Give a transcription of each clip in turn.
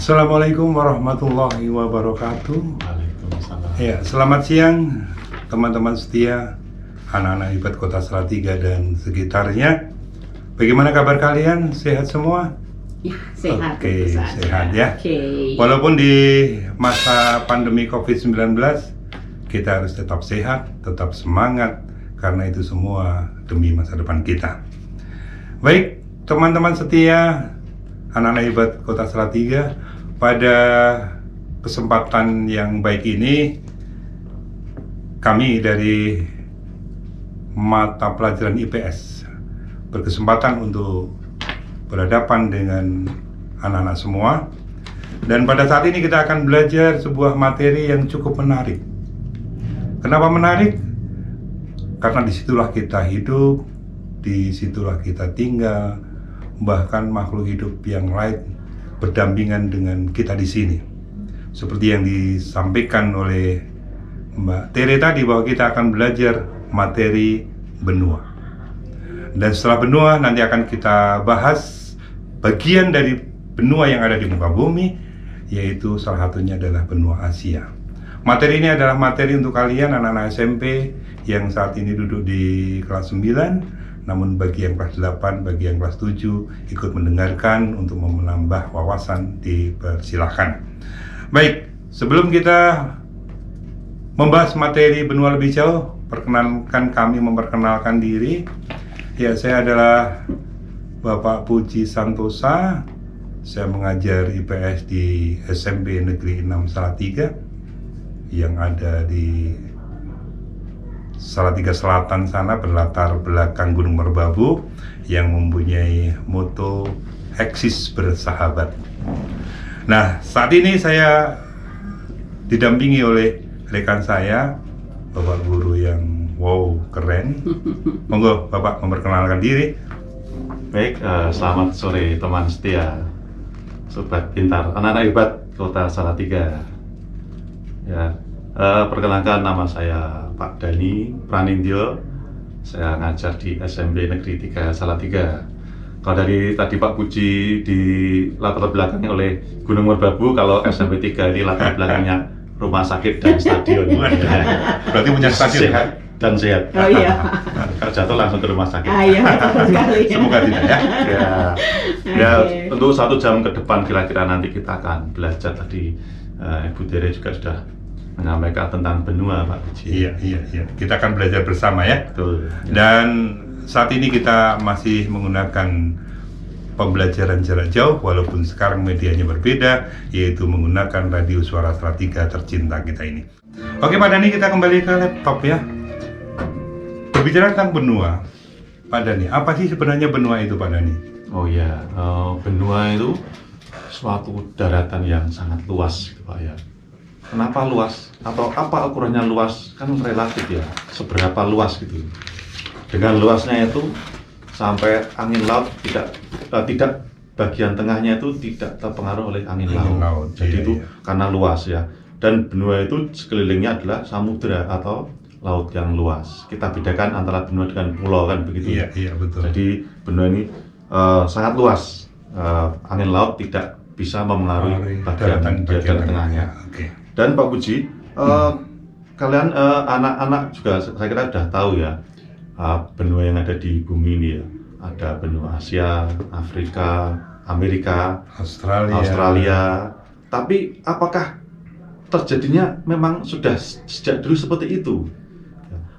Assalamualaikum warahmatullahi wabarakatuh. Waalaikumsalam. Ya, selamat siang teman-teman setia, anak-anak hebat Kota Salatiga dan sekitarnya. Bagaimana kabar kalian? Sehat semua? Ya, sehat. Oke, tentu saja. sehat ya. Oke. Walaupun di masa pandemi COVID-19, kita harus tetap sehat, tetap semangat, karena itu semua demi masa depan kita. Baik, teman-teman setia, anak-anak hebat Kota Salatiga, pada kesempatan yang baik ini kami dari mata pelajaran IPS berkesempatan untuk berhadapan dengan anak-anak semua, dan pada saat ini kita akan belajar sebuah materi yang cukup menarik. Kenapa menarik? Karena disitulah kita hidup, disitulah kita tinggal, bahkan makhluk hidup yang lain berdampingan dengan kita di sini. Seperti yang disampaikan oleh Mbak Tere tadi, bahwa kita akan belajar materi benua. Dan setelah benua nanti akan kita bahas bagian dari benua yang ada di muka bumi, yaitu salah satunya adalah benua Asia. Materi ini adalah materi untuk kalian anak-anak SMP yang saat ini duduk di kelas 9. Namun bagi yang kelas 8, bagi yang kelas 7 ikut mendengarkan untuk menambah wawasan, dipersilahkan. Baik, sebelum kita membahas materi benua lebih jauh, perkenankan kami memperkenalkan diri. Ya, saya adalah Bapak Puji Santosa. Saya mengajar IPS di SMP Negeri 6 Salatiga yang ada di Salatiga Selatan sana, berlatar belakang Gunung Merbabu, yang mempunyai moto eksis bersahabat. Nah, saat ini saya didampingi oleh rekan saya, Bapak Guru yang wow, keren. Monggo Bapak memperkenalkan diri. Baik, selamat sore teman setia, sobat pintar, anak-anak hebat Kota Salatiga. Ya, perkenalkan, nama saya Pak Dani Pranindyo. Saya ngajar di SMP Negeri 3 Salatiga. Kalau dari tadi Pak Puji di latar belakangnya oleh Gunung Merbabu, kalau SMP 3 ini latar belakangnya rumah sakit dan stadion. Berarti punya stadion. Sehat dan sehat. Oh iya. Kalau jatuh langsung ke rumah sakit. Iya, betul sekali. Semoga tidak ya. Ya, Oke. tentu 1 jam ke depan kira-kira nanti kita akan belajar. Tadi Ibu Tere juga sudah menyampaikan tentang benua, Pak Puji. Iya. Kita akan belajar bersama ya. Betul. Dan saat ini kita masih menggunakan pembelajaran jarak jauh, walaupun sekarang medianya berbeda, yaitu menggunakan radio suara Salatiga tercinta kita ini. Oke Pak Dani, kita kembali ke laptop ya. Berbicara tentang benua, Pak Dani, apa sih sebenarnya benua itu Pak Dani? Oh iya, benua itu suatu daratan yang sangat luas, gitu Pak ya. Kenapa luas? Atau apa ukurannya luas? Kan relatif ya, seberapa luas gitu. Dengan luasnya itu sampai angin laut tidak bagian tengahnya itu tidak terpengaruh oleh angin laut. Jadi iya, itu iya. karena luas ya. Dan benua itu sekelilingnya adalah samudera atau laut yang luas. Kita bedakan antara benua dengan pulau kan begitu. Iya betul. Jadi benua ini sangat luas. Angin laut tidak bisa mempengaruhi bagian tengahnya. Oke. Dan Pak Puji, kalian anak-anak juga saya kira sudah tahu ya, benua yang ada di bumi ini ya. Ada benua Asia, Afrika, Amerika, Australia. Tapi apakah terjadinya memang sudah sejak dulu seperti itu?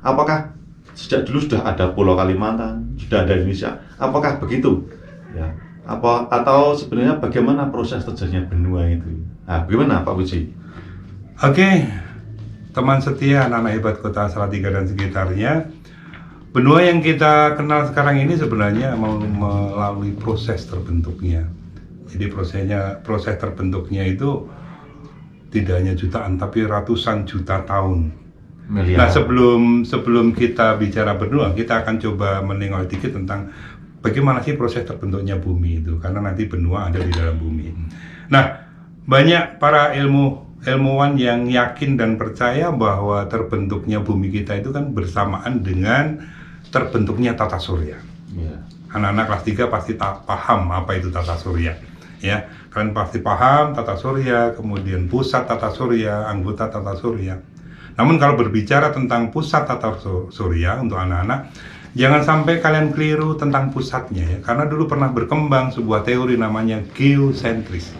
Apakah sejak dulu sudah ada Pulau Kalimantan, sudah ada Indonesia? Apakah begitu? Ya. Atau sebenarnya bagaimana proses terjadinya benua itu? Nah, bagaimana Pak Puji? Oke, teman setia anak-anak hebat Kota Salatiga dan sekitarnya, benua yang kita kenal sekarang ini sebenarnya melalui proses terbentuknya. Jadi proses terbentuknya itu tidak hanya jutaan tapi ratusan juta tahun. Miliar. Nah, sebelum kita bicara benua, kita akan coba menengok dikit tentang bagaimana sih proses terbentuknya bumi itu, karena nanti benua ada di dalam bumi. Nah, banyak para ilmuwan yang yakin dan percaya bahwa terbentuknya bumi kita itu kan bersamaan dengan terbentuknya tata surya. Ya. Anak-anak kelas 3 pasti paham apa itu tata surya. ya. Kalian pasti paham tata surya, kemudian pusat tata surya, anggota tata surya. Namun kalau berbicara tentang pusat tata surya untuk anak-anak, jangan sampai kalian keliru tentang pusatnya ya. Karena dulu pernah berkembang sebuah teori namanya geosentris.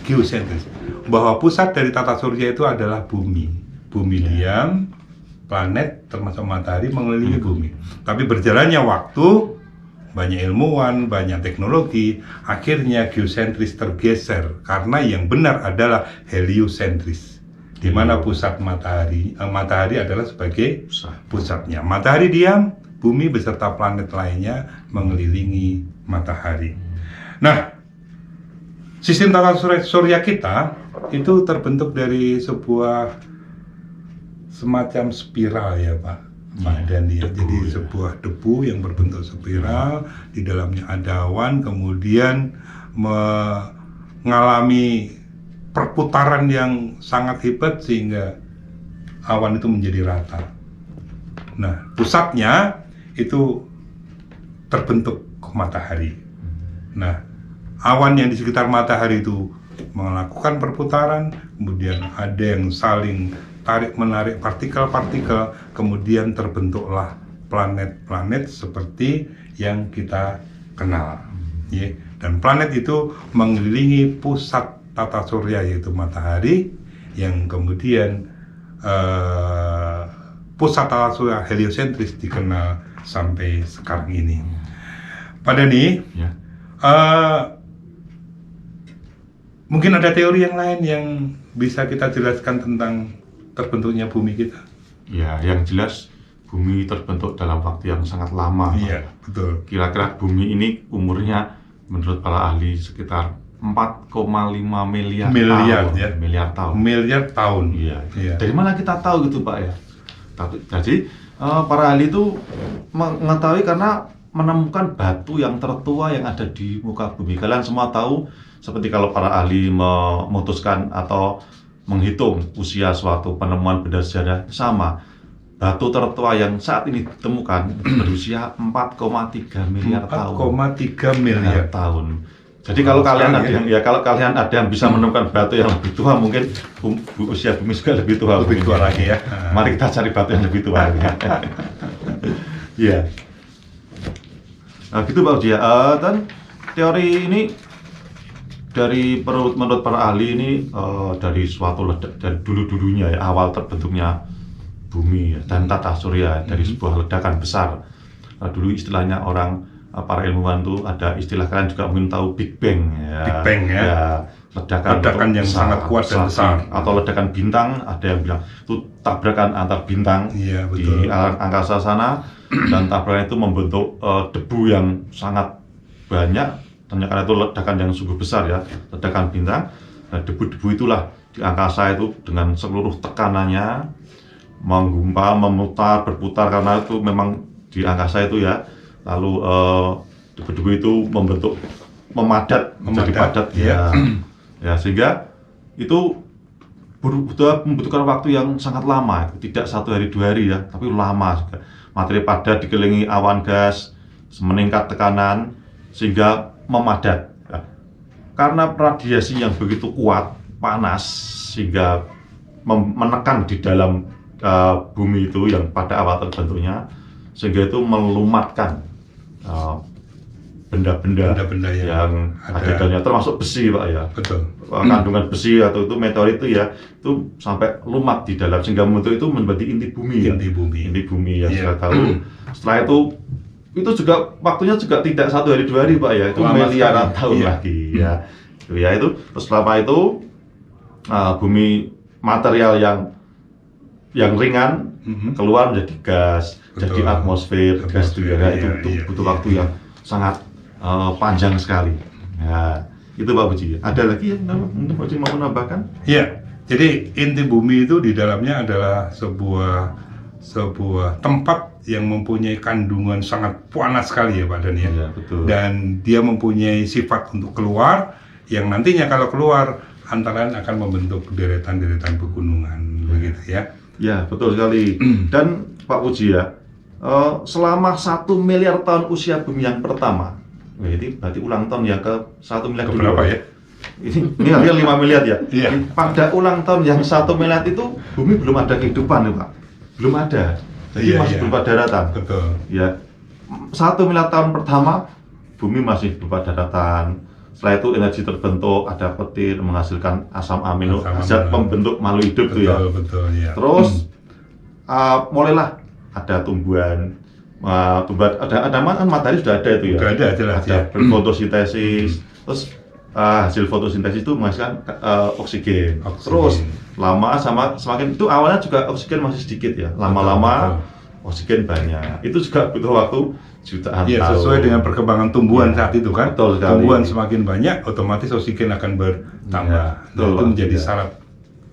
Geosentris, bahwa pusat dari tata surya itu adalah bumi. Bumi diam, planet termasuk matahari mengelilingi bumi. Tapi berjalannya waktu, banyak ilmuwan, banyak teknologi, akhirnya geosentris tergeser karena yang benar adalah heliosentris, di mana pusat matahari adalah sebagai pusatnya. Matahari diam, bumi beserta planet lainnya mengelilingi matahari. Nah, sistem tata surya kita itu terbentuk dari sebuah semacam spiral ya Pak Dandi. Jadi sebuah debu yang berbentuk spiral, di dalamnya ada awan, kemudian mengalami perputaran yang sangat hebat sehingga awan itu menjadi rata. Nah, pusatnya itu terbentuk matahari. Nah, awan yang di sekitar matahari itu melakukan perputaran, kemudian ada yang saling tarik-menarik partikel-partikel, kemudian terbentuklah planet-planet seperti yang kita kenal. Ya. Dan planet itu mengelilingi pusat tata surya yaitu matahari, yang kemudian pusat tata surya heliosentris dikenal sampai sekarang ini. Pak Dani, mungkin ada teori yang lain yang bisa kita jelaskan tentang terbentuknya bumi kita? Ya, yang jelas bumi terbentuk dalam waktu yang sangat lama. Iya, betul. Kira-kira bumi ini umurnya menurut para ahli sekitar 4,5 miliar tahun. Ya. Miliar tahun. Miliar tahun. Iya. Iya. Dari mana kita tahu gitu Pak ya? Jadi para ahli itu mengetahui karena menemukan batu yang tertua yang ada di muka bumi. Kalian semua tahu, seperti kalau para ahli memutuskan atau menghitung usia suatu penemuan benda sejarah, sama batu tertua yang saat ini ditemukan berusia 4,3 miliar tahun. 4,3 miliar tahun. Jadi kalau kalian ada yang bisa menemukan batu yang lebih tua, mungkin usia bumi juga lebih tua. Lebih tua lagi ya. Mari kita cari batu yang lebih tua. Iya. Nah, gitu Pak Uji ya. Dan teori ini menurut para ahli ini dari suatu dari dulu-dulunya ya, awal terbentuknya bumi ya, dan tata surya dari sebuah ledakan besar. Dulu istilahnya para ilmuwan itu ada istilah, kalian juga mungkin tahu Big Bang ya. Big Bang ya. Ledakan yang besar, sangat kuat dan besar. Atau ledakan bintang, ada yang bilang itu tabrakan antar bintang di alam angkasa sana, dan tabrakan itu membentuk debu yang sangat banyak. Karena itu ledakan yang sungguh besar ya, ledakan bintang. Nah, debu-debu itulah di angkasa itu dengan seluruh tekanannya menggumpal, memutar, berputar, karena itu memang di angkasa itu ya. Lalu debu-debu itu memadat menjadi padat ya. Ya, sehingga itu membutuhkan waktu yang sangat lama, tidak 1 hari 2 hari ya, tapi lama juga. Materi padat dikelilingi awan gas, meningkat tekanan sehingga memadat. Karena radiasi yang begitu kuat, panas, sehingga menekan di dalam bumi itu yang pada awal terbentuknya, sehingga itu melumatkan benda-benda yang ada di dalamnya, termasuk besi Pak ya. Betul. Kandungan besi atau itu meteorit itu ya, itu sampai lumat di dalam, sehingga membentuk itu menjadi inti bumi ya. Inti bumi yang saya tahu. Setelah itu juga waktunya juga tidak 1 hari 2 hari Pak ya, itu miliaran tahun lagi ya. Itu terus selama itu bumi material yang ringan keluar menjadi gas, jadi atmosfer, gas itu ya, itu butuh waktu yang sangat panjang sekali. Ya, itu Pak Puji. Ada lagi yang mungkin Pak Puji mau menambahkan? Iya. Jadi inti bumi itu di dalamnya adalah sebuah tempat yang mempunyai kandungan sangat panas sekali ya Pak Dani ya. Iya, betul. Dan dia mempunyai sifat untuk keluar, yang nantinya kalau keluar antara lain akan membentuk deretan-deretan pegunungan begitu ya. Ya, betul sekali. Dan Pak Puji ya, selama 1 miliar tahun usia bumi yang pertama, Wah, ini berarti ulang tahun ya ke 1 miliar dulu. Berapa ya? Ini harga 5 miliar ya? Iya. Pada ulang tahun yang 1 miliar itu bumi belum ada kehidupan ya Pak? Belum ada. Jadi Iya, masih iya. berupa daratan. Betul. Ya, 1 miliar tahun pertama bumi masih berupa daratan. Setelah itu energi terbentuk, ada petir menghasilkan asam amino, Asam zat amino. pembentuk makhluk hidup tuh ya. Betul ya. Terus mulailah ada tumbuhan, ada kan matahari sudah ada itu ya. Sudah ada, jelas, Ada ya. berfotosintesis. Terus hasil fotosintesis itu menghasilkan oksigen. Oksigen. Terus lama semakin itu awalnya juga oksigen masih sedikit ya. Lama-lama Betul. oksigen banyak. Itu juga butuh waktu jutaan Iya, tahun. sesuai dengan perkembangan tumbuhan Iya, saat itu kan. betul sekali. Tumbuhan semakin banyak, otomatis oksigen akan bertambah. Iya, betul, Dan itu menjadi iya. syarat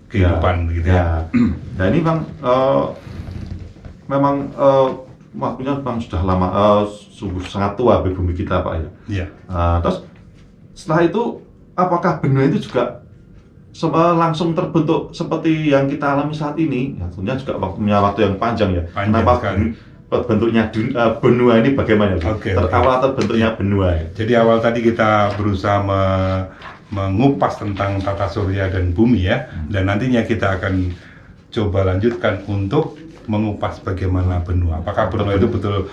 kehidupan gitu ya. Nah ini Bang, memang waktunya Bang sudah lama, sungguh sangat tua bagi bumi kita Pak ya. Iya. Terus setelah itu apakah benua itu juga langsung terbentuk seperti yang kita alami saat ini? Ya, tentunya juga punya waktu yang panjang ya. Panjang Kenapa sekali. bentuknya benua ini bagaimana? Oke, Awal terbentuknya benua ya. Jadi awal tadi kita berusaha mengupas tentang tata surya dan bumi ya, dan nantinya kita akan coba lanjutkan untuk mengupas bagaimana benua. Apakah benua itu betul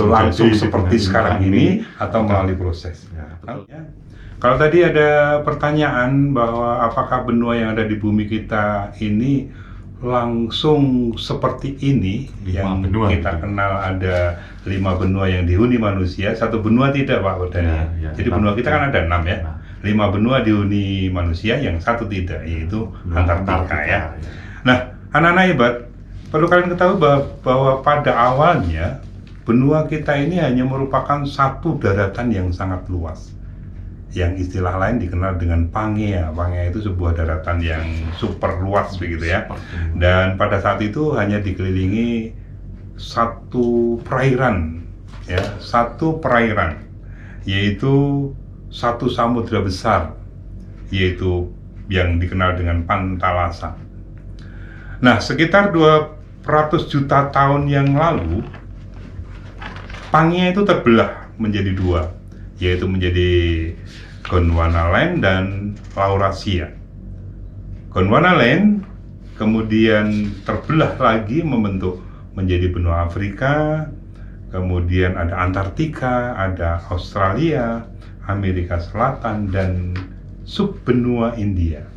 langsung jadi seperti dengan sekarang ini, ini atau melalui proses? Ya, betul. Ya. Kalau tadi ada pertanyaan bahwa apakah benua yang ada di bumi kita ini langsung seperti ini, yang benua, kita gitu. kenal ada 5 benua yang dihuni manusia, 1 benua tidak Pak Wadani. Ya, Jadi 6. benua kita kan ada 6 ya. Nah. 5 benua dihuni manusia, yang 1 tidak, yaitu Antartika ya. Nah, anak-anak hebat, perlu kalian ketahui bahwa pada awalnya benua kita ini hanya merupakan satu daratan yang sangat luas, yang istilah lain dikenal dengan Pangea. Pangea itu sebuah daratan yang super luas begitu ya. Dan pada saat itu hanya dikelilingi satu perairan, ya, satu perairan, yaitu satu samudra besar, yaitu yang dikenal dengan Pantalasa. Nah, sekitar 200 juta tahun yang lalu, Pangea itu terbelah menjadi 2, yaitu menjadi Gondwanaland dan Laurasia. Gondwanaland kemudian terbelah lagi membentuk menjadi benua Afrika, kemudian ada Antartika, ada Australia, Amerika Selatan, dan subbenua India.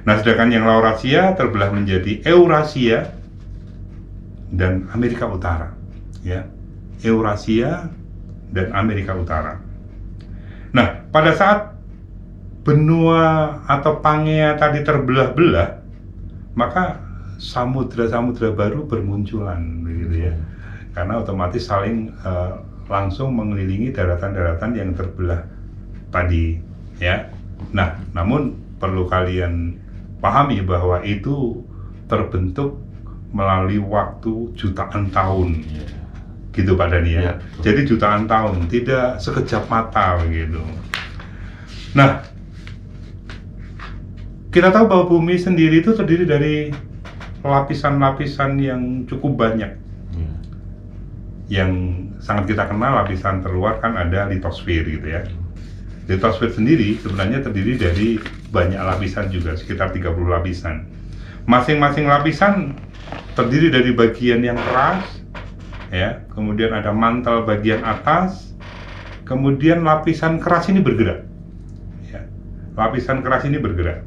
Nah, sedangkan yang Laurasia terbelah menjadi Eurasia dan Amerika Utara, ya. Eurasia dan Amerika Utara. Nah, pada saat benua atau Pangea tadi terbelah-belah, maka samudra-samudra baru bermunculan, begitu ya. Karena otomatis saling langsung mengelilingi daratan-daratan yang terbelah tadi, ya. Nah, namun perlu kalian pahami bahwa itu terbentuk melalui waktu jutaan tahun, gitu Pak Dani ya. Ya, Jadi jutaan tahun, tidak sekejap mata begitu. Nah, kita tahu bahwa bumi sendiri itu terdiri dari lapisan-lapisan yang cukup banyak. Yang sangat kita kenal, lapisan terluar kan ada litosfer gitu ya. Litosfer sendiri sebenarnya terdiri dari banyak lapisan juga, sekitar 30 lapisan. Masing-masing lapisan terdiri dari bagian yang keras, ya, kemudian ada mantel bagian atas, kemudian lapisan keras ini bergerak, ya. Lapisan keras ini bergerak.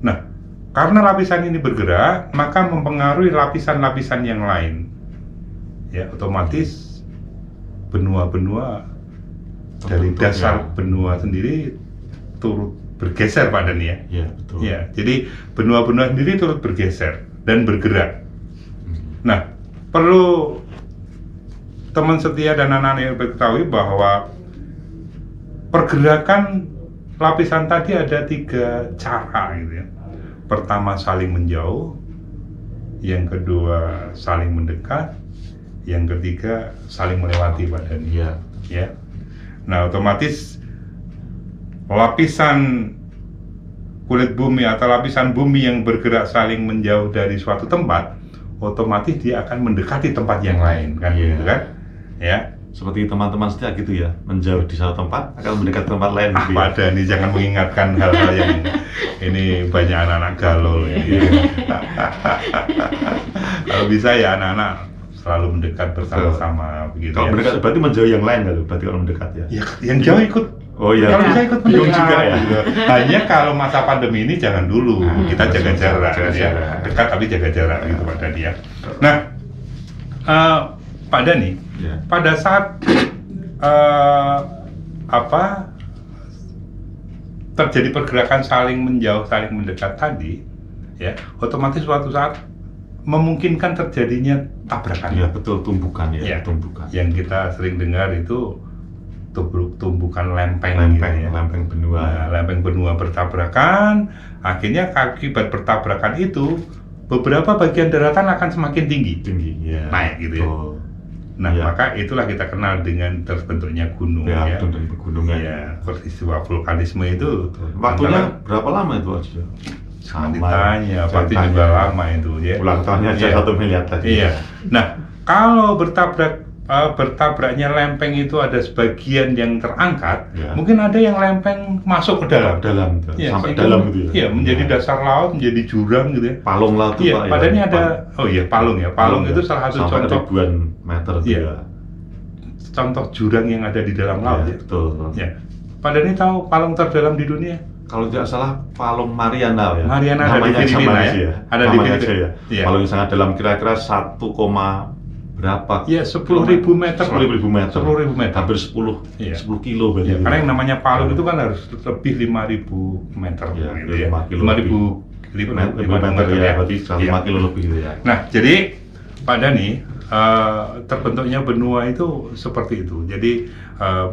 Nah, karena lapisan ini bergerak, maka mempengaruhi lapisan-lapisan yang lain, ya. Otomatis benua-benua dari Terbentuk, dasar ya. benua sendiri turut bergeser Pak Dani ya. Iya, betul. Ya, jadi benua-benua sendiri turut bergeser dan bergerak. Nah, perlu teman setia dan anak-anak yang ketahui bahwa pergerakan lapisan tadi ada 3 cara gitu ya. Pertama saling menjauh, yang kedua saling mendekat, yang ketiga saling melewati Pak Dani. Iya. Ya. Nah, otomatis lapisan kulit bumi atau lapisan bumi yang bergerak saling menjauh dari suatu tempat, otomatis dia akan mendekati tempat yang lain kan, Iya. gitu kan? Ya. seperti teman-teman setia gitu ya, menjauh di satu tempat akan mendekat ke tempat lain gitu ya. Pada nih jangan mengingatkan hal-hal yang ini banyak anak-anak galau ini. Kalau bisa ya anak-anak selalu mendekat bersama-sama begitu. Kalau Ya. mendekat berarti menjauh yang lain kan, berarti kalau mendekat ya. Ya, yang jauh ikut. Oh iya. Kalau bisa ikut Bingung mendekat juga ya. gitu. Hanya kalau masa pandemi ini jangan dulu. Kita jaga jarak jaga ya. jarak. Dekat tapi jaga jarak gitu Pak Dhani ya. Nah, Pak Dhani, Ya. pada saat terjadi pergerakan saling menjauh, saling mendekat tadi, ya, otomatis suatu saat memungkinkan terjadinya tabrakan. Iya betul, tumbukan ya, Ya. tumbukan. Yang kita sering dengar itu tumbukan lempeng, Lempeng, gitu ya. lempeng benua. Nah, lempeng benua bertabrakan, akhirnya akibat bertabrakan itu beberapa bagian daratan akan semakin tinggi. Tinggi ya. Naik gitu ya. Betul. Nah, Iya. maka itulah kita kenal dengan terbentuknya gunung ya. Beratung dan pegunungan. Iya, peristiwa vulkanisme itu. Betul. Waktunya antara- berapa lama itu aja? Jangan ditanya, pasti juga lama itu ya. Ulang tahunnya aja Iya. 1 miliar tadi. Iya. Nah, kalau bertabraknya lempeng itu ada sebagian yang terangkat, Ya. mungkin ada yang lempeng masuk ke dalam. Dalam, Iya, sampai sehingga- dalam gitu ya. Iya, menjadi dasar laut, menjadi jurang gitu ya. Palung laut tuh Iya, Pak. padahal ini ya. ada, oh iya Palung ya. Palung itu salah satu sampai contoh ribuan meter tuh Iya. ya. contoh jurang yang ada di dalam laut ya. Betul. Ya. Padahal ini tahu palung terdalam di dunia? Kalau tidak salah Palung Mariana ya. Mariana ada di Namanya Filipina sama ya? aja Ada di Namanya Filipina. aja ya. Iya. Palung yang sangat dalam kira-kira 1, berapa? Ya, 10.000 meter. 10.000 meter. 10.000 meter. Hampir 10 Iya. 10 kilo berarti. Ya, karena yang namanya palung itu kan harus lebih 5.000 meter Iya, gitu ya. 5 kilo 5.000 5 meter ya, berarti 5 Iya. kilo lebih gitu ya. Nah, jadi Pak Dhani, terbentuknya benua itu seperti itu. Jadi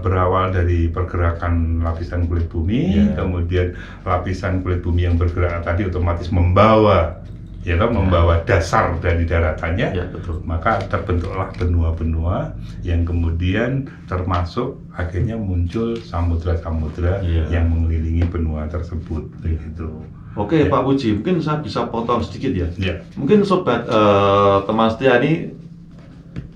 berawal dari pergerakan lapisan kulit bumi, Iya. kemudian lapisan kulit bumi yang bergerak tadi otomatis membawa, ya kan, membawa dasar dari daratannya. Iya, betul. Maka terbentuklah benua-benua yang kemudian termasuk akhirnya muncul samudra-samudra Iya. yang mengelilingi benua tersebut, begitu. Oke, Ya. Pak Puji, mungkin saya bisa potong sedikit ya. Ya. Mungkin sobat teman setia ini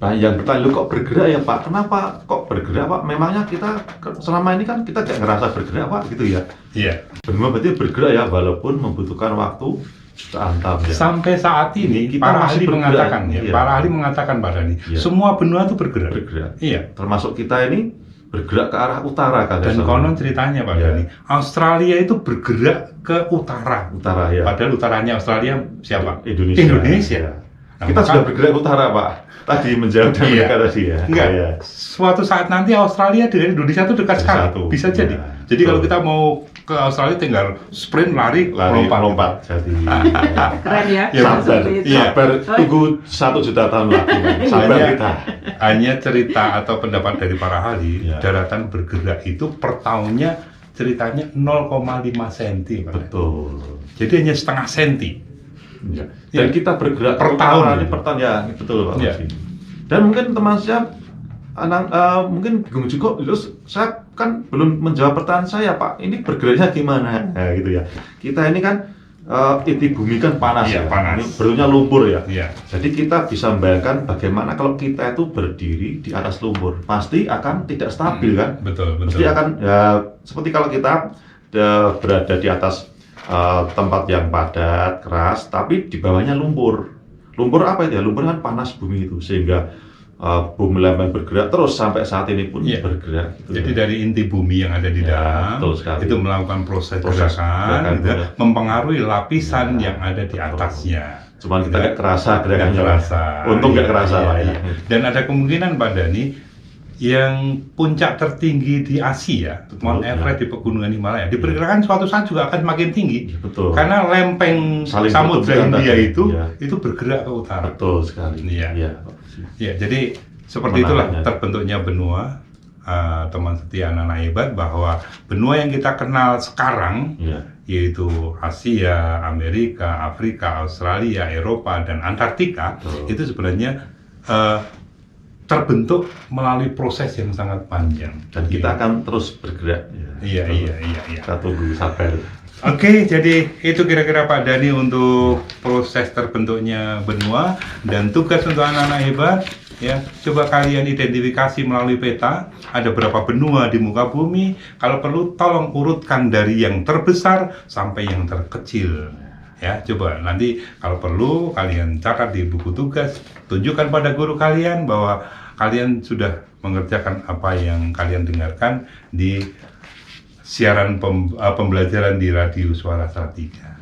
yang bertanya, "Loh, kok bergerak ya Pak? Kenapa kok bergerak Pak? Memangnya kita selama ini kan kita nggak ngerasa bergerak Pak gitu ya." Iya. Benua berarti bergerak ya, walaupun membutuhkan waktu jutaan tahun ya. Sampai saat ini Kita para masih ahli bergerak. mengatakan ya, Iya. para ahli mengatakan Pak Dhani, Iya. semua benua itu bergerak. Bergerak. Iya. Termasuk kita ini bergerak ke arah utara kan. Dan konon ceritanya Pak Iya. Dhani, Australia itu bergerak ke utara. utara ya. Padahal utaranya Australia siapa? Indonesia. Indonesia. Nah, Kita maka- sudah bergerak ke utara Pak. Tadi menjauh dan Iya. mendekat tadi ya. Enggak, Iya. suatu saat nanti Australia dengan Indonesia itu dekat sekali. Bersatu. Bisa jadi. Iya, Jadi kalau betul. kita mau ke Australia tinggal sprint, lari, lompat. Jadi Keren ya. Ya, sabar, Seperti itu. Iya. sabar, tunggu 1 juta tahun lagi. Sabar Hanya- kita. Hanya cerita atau pendapat dari para ahli, Iya. daratan bergerak itu per tahunnya ceritanya 0,5 cm. Pak. Betul. Jadi hanya setengah senti. Ya. Dan Ya. kita bergerak Per ke utara tahun ini gitu. per tahun ya, betul Pak Ya. Musi. Dan mungkin teman saya mungkin bingung juga, terus saya kan belum menjawab pertanyaan saya Pak. Ini bergeraknya gimana? Nah, gitu ya. Kita ini kan inti bumi kan panas Iya, ya. panas. Ini bentuknya lumpur ya. Iya. Jadi kita bisa membayangkan bagaimana kalau kita itu berdiri di atas lumpur, pasti akan tidak stabil kan? Betul, betul. Pasti akan ya seperti kalau kita berada di atas tempat yang padat, keras, tapi di bawahnya lumpur. Lumpur apa itu ya? Lumpur kan panas bumi itu, sehingga bumi lempeng bergerak terus sampai saat ini pun Iya. bergerak. Gitu Jadi ya. dari inti bumi yang ada di Ya, dalam betul sekali. itu melakukan proses Proses gerakan, gitu, gerakan, ya. mempengaruhi lapisan Ya, yang ada di betul. atasnya. Cuman kita Ya. nggak kerasa gerakannya. Nggak kerasa. Untung nggak Iya, kerasa iya, Pak ya. iya. Dan ada kemungkinan Pak Dhani yang puncak tertinggi di Asia, Betul, Mount ya. Everest di pegunungan Himalaya, diperkirakan suatu saat juga akan makin tinggi. Iya, betul. Karena lempeng Saling Samudra bertepuk Hindia tadi. itu Iya. itu bergerak ke utara. Betul sekali. Iya. Iya. Ya, jadi seperti itulah Menariknya. terbentuknya benua. Teman setia anak hebat bahwa benua yang kita kenal sekarang Iya. yaitu Asia, Amerika, Afrika, Australia, Eropa, dan Antartika Betul. itu sebenarnya terbentuk melalui proses yang sangat panjang. Dan kita akan terus bergerak. Iya. Kita tunggu sabar. Oke, jadi itu kira-kira Pak Dhani untuk proses terbentuknya benua dan tugas untuk anak-anak hebat. Ya, coba kalian identifikasi melalui peta ada berapa benua di muka bumi. Kalau perlu, tolong urutkan dari yang terbesar sampai yang terkecil. Ya, coba nanti kalau perlu kalian catat di buku tugas, tunjukkan pada guru kalian bahwa kalian sudah mengerjakan apa yang kalian dengarkan di siaran pembelajaran di Radio Suara Salatiga.